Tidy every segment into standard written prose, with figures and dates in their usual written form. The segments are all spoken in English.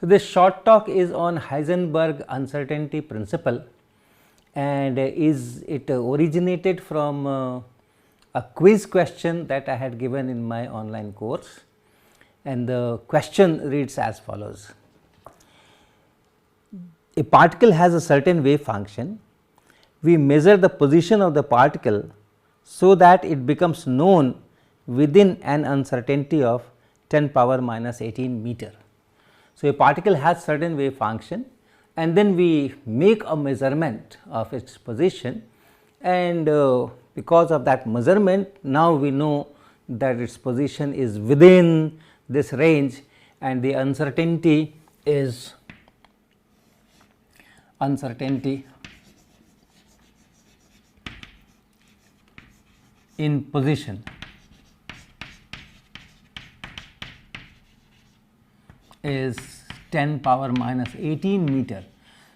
So, this short talk is on Heisenberg uncertainty principle, and it originated from a quiz question that I had given in my online course, and the question reads as follows. A particle has a certain wave function. We measure the position of the particle so that it becomes known within an uncertainty of 10 power minus 18 meter. So, a particle has certain wave function, and then we make a measurement of its position, and because of that measurement now we know that its position is within this range, and the uncertainty is in position is 10 power minus 18 meter.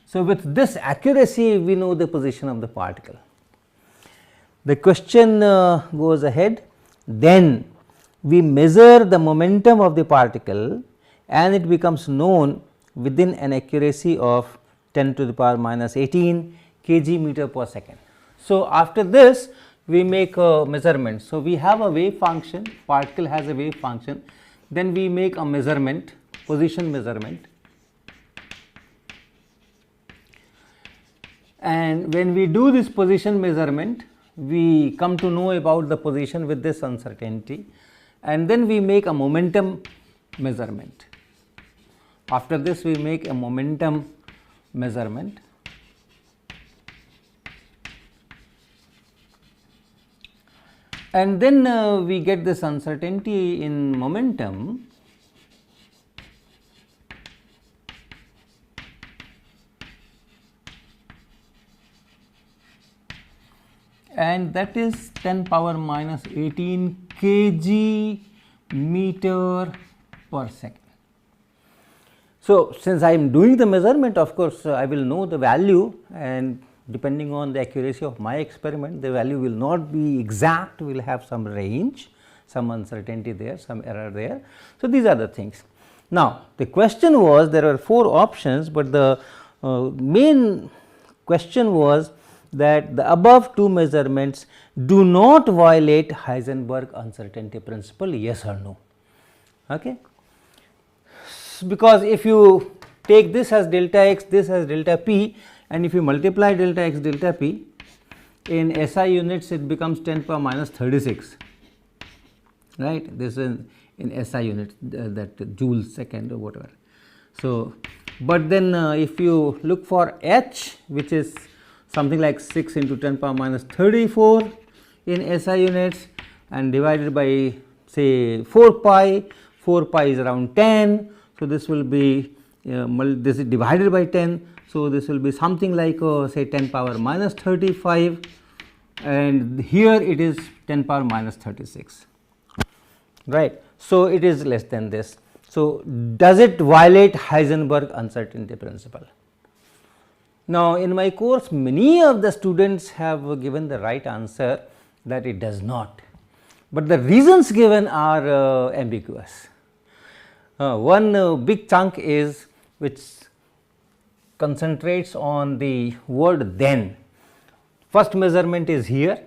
So, with this accuracy we know the position of the particle. The question goes ahead, then we measure the momentum of the particle and it becomes known within an accuracy of 10 to the power minus 18 kg meter per second. So, after this we make a measurement. So, we have a wave function, particle has a wave function, then we make a measurement, position measurement, and when we do this position measurement we come to know about the position with this uncertainty, and then we make a momentum measurement. After this we make a momentum measurement, and then we get this uncertainty in momentum, and that is 10 power minus 18 kg meter per second. So, since I am doing the measurement, of course, I will know the value, and depending on the accuracy of my experiment the value will not be exact, we will have some range, some uncertainty there, some error there. So, these are the things. Now, the question was, there are 4 options, but the main question was that the above 2 measurements do not violate Heisenberg uncertainty principle, yes or no. Okay. Because if you take this as delta x, this as delta p, and if you multiply delta x delta p in SI units it becomes 10 power minus 36, right. This is in SI units, that joule second or whatever. So, but then if you look for h, which is something like 6 into 10 power minus 34 in SI units and divided by say 4 pi is around 10. So, this will be this is divided by 10. So, this will be something like say 10 power minus 35, and here it is 10 power minus 36, right. So, it is less than this. So, does it violate Heisenberg uncertainty principle? Now, in my course many of the students have given the right answer that it does not, but the reasons given are ambiguous. One big chunk is which concentrates on the word then. First measurement is here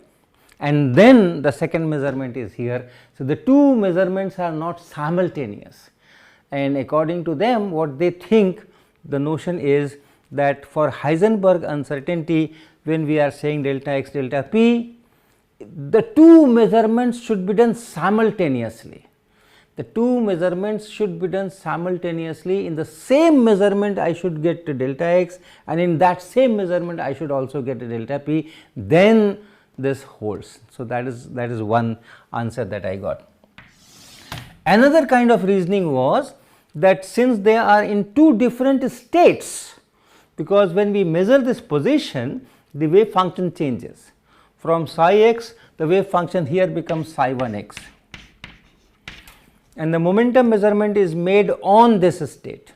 and then the second measurement is here. So, the 2 measurements are not simultaneous, and according to them what they think, the notion is that for Heisenberg uncertainty, when we are saying delta x delta p, the 2 measurements should be done simultaneously. The 2 measurements should be done simultaneously. In the same measurement I should get delta x, and in that same measurement I should also get delta p, then this holds. So, that is one answer that I got. Another kind of reasoning was that since they are in 2 different states, because when we measure this position the wave function changes from psi x, the wave function here becomes psi 1 x, and the momentum measurement is made on this state.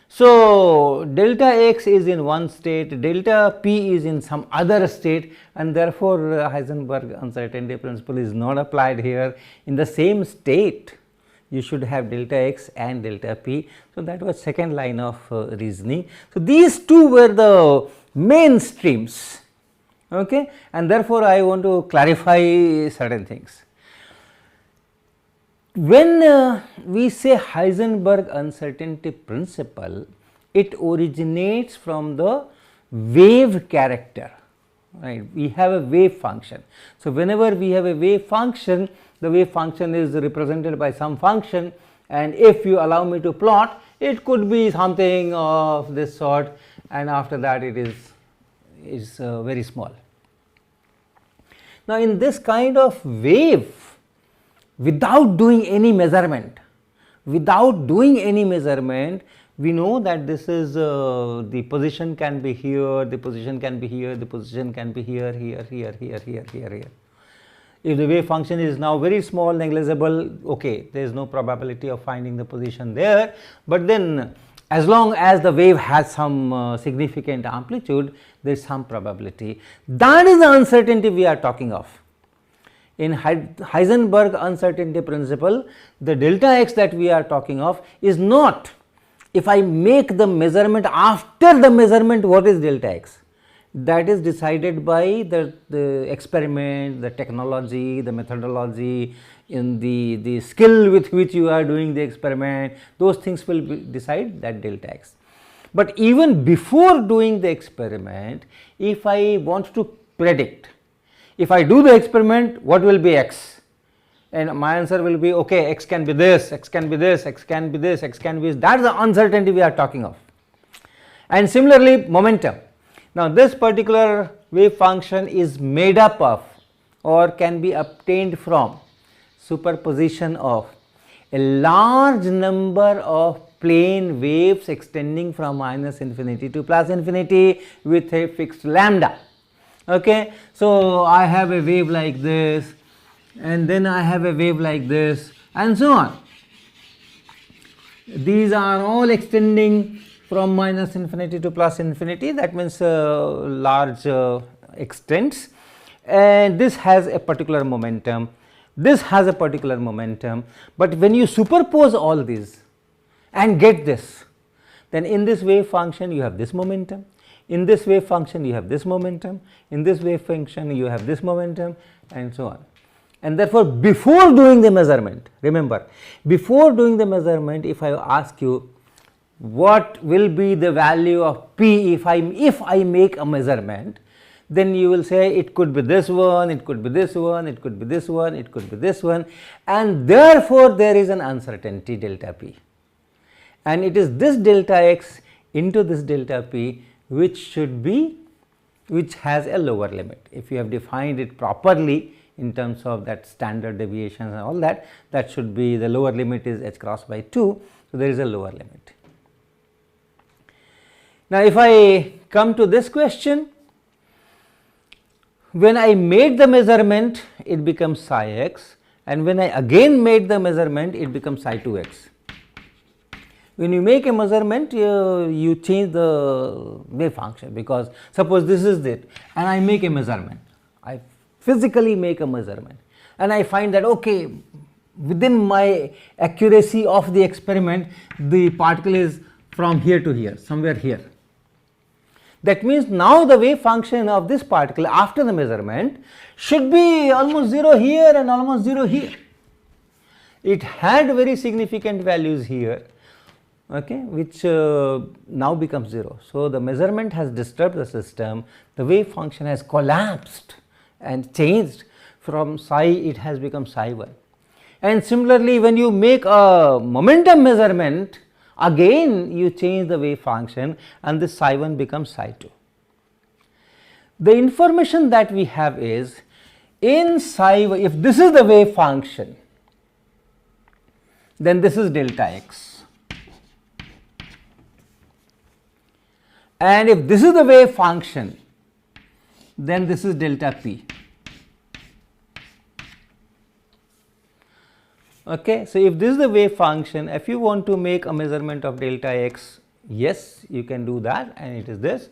So, delta x is in one state, delta p is in some other state, and therefore, Heisenberg uncertainty principle is not applied here. In the same state you should have delta x and delta p. So, that was second line of reasoning. So, these two were the main streams, okay, and therefore, I want to clarify certain things. When we say Heisenberg uncertainty principle, it originates from the wave character, right. We have a wave function. So, whenever we have a wave function, the wave function is represented by some function, and if you allow me to plot, it could be something of this sort, and after that it is very small. Now, in this kind of wave, without doing any measurement, we know that this is the position can be here, the position can be here, the position can be here, here. If the wave function is now very small, negligible, okay, there is no probability of finding the position there, but then as long as the wave has some significant amplitude, there is some probability. That is the uncertainty we are talking of. In Heisenberg uncertainty principle, the delta x that we are talking of is not if I make the measurement, after the measurement what is delta x, that is decided by the experiment, the technology, the methodology, in the skill with which you are doing the experiment, those things will decide that delta x. But even before doing the experiment, if I want to predict, if I do the experiment, what will be x, and my answer will be okay, x can be this, x can be this, x can be this, x can be this, that is the uncertainty we are talking of. And similarly, momentum. Now, this particular wave function is made up of or can be obtained from superposition of a large number of plane waves extending from minus infinity to plus infinity with a fixed lambda. Okay. So, I have a wave like this, and then I have a wave like this, and so on. These are all extending from minus infinity to plus infinity, that means large extents, and this has a particular momentum, this has a particular momentum. But when you superpose all these and get this, then in this wave function you have this momentum, in this wave function you have this momentum, in this wave function you have this momentum, and so on. And therefore, before doing the measurement, remember, before doing the measurement, if I ask you what will be the value of p if I make a measurement, then you will say it could be this one, it could be this one, it could be this one, it could be this one, and therefore, there is an uncertainty delta p, and it is this delta x into this delta p which has a lower limit. If you have defined it properly in terms of that standard deviations and all that, that should be the lower limit is h cross by 2. So, there is a lower limit. Now, if I come to this question, when I made the measurement it becomes psi x, and when I again made the measurement it becomes psi 2 x. When you make a measurement, you change the wave function, because suppose this is it and I make a measurement, I physically make a measurement, and I find that okay, within my accuracy of the experiment the particle is from here to here, somewhere here. That means now the wave function of this particle after the measurement should be almost 0 here and almost 0 here. It had very significant values here, okay, which now becomes 0. So, the measurement has disturbed the system, the wave function has collapsed and changed from psi, it has become psi 1. And similarly, when you make a momentum measurement, again you change the wave function and this psi 1 becomes psi 2. The information that we have is in psi 1, if this is the wave function, then this is delta x, and if this is the wave function, then this is delta p. Okay. So, if this is the wave function, if you want to make a measurement of delta x, yes, you can do that, and it is this.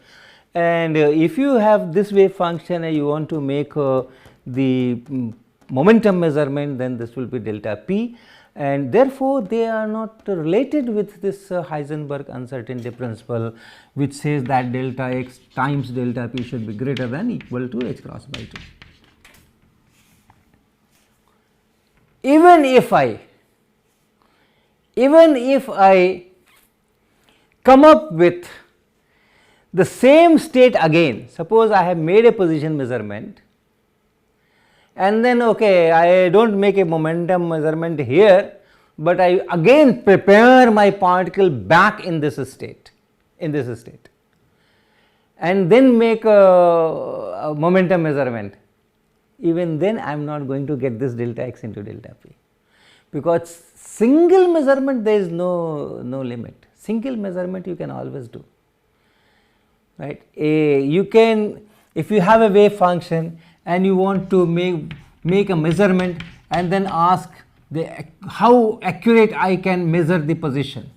And if you have this wave function and you want to make the momentum measurement, then this will be delta p. and therefore, they are not related with this Heisenberg uncertainty principle, which says that delta x times delta p should be greater than equal to h cross by 2. Even if I come up with the same state again, suppose I have made a position measurement and then okay, I do not make a momentum measurement here, but I again prepare my particle back in this state, and then make a momentum measurement. Even then I am not going to get this delta x into delta p, because single measurement there is no limit. Single measurement you can always do, right. You can, if you have a wave function and you want to make a measurement and then ask how accurate I can measure the position,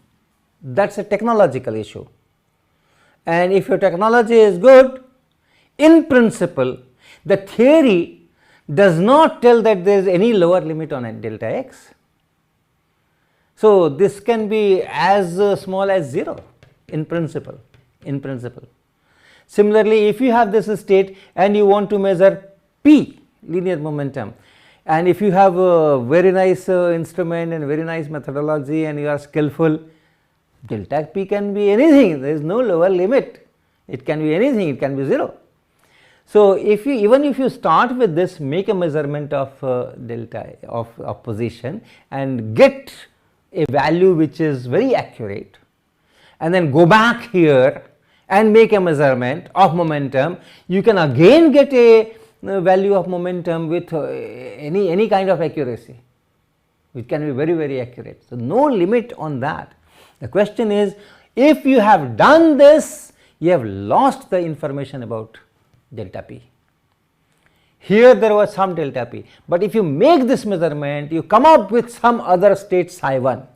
that is a technological issue. And if your technology is good, in principle the theory does not tell that there is any lower limit on delta x. So, this can be as small as 0 in principle. Similarly, if you have this state and you want to measure p, linear momentum, and if you have a very nice instrument and very nice methodology and you are skillful, delta p can be anything, there is no lower limit, it can be anything, it can be 0. So, if you even if you start with this, make a measurement of delta of position and get a value which is very accurate, and then go back here and make a measurement of momentum, you can again get a value of momentum with any kind of accuracy, which can be very accurate. So, no limit on that. The question is, if you have done this, you have lost the information about delta p. Here there was some delta p, but if you make this measurement, you come up with some other state psi 1,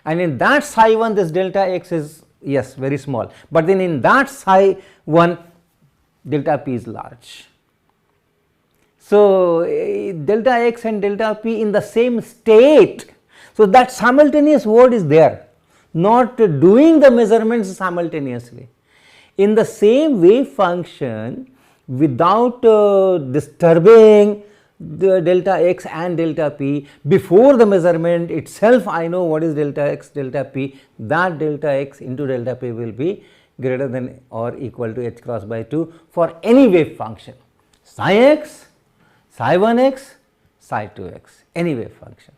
and in that psi 1 this delta x is, yes, very small, but then in that psi 1 delta p is large. So, delta x and delta p in the same state. So, that simultaneous word is there, not doing the measurements simultaneously. In the same wave function, without disturbing the delta x and delta p, before the measurement itself I know what is delta x, delta p, that delta x into delta p will be greater than or equal to h cross by 2 for any wave function, psi x, psi 1 x, psi 2 x, any wave function.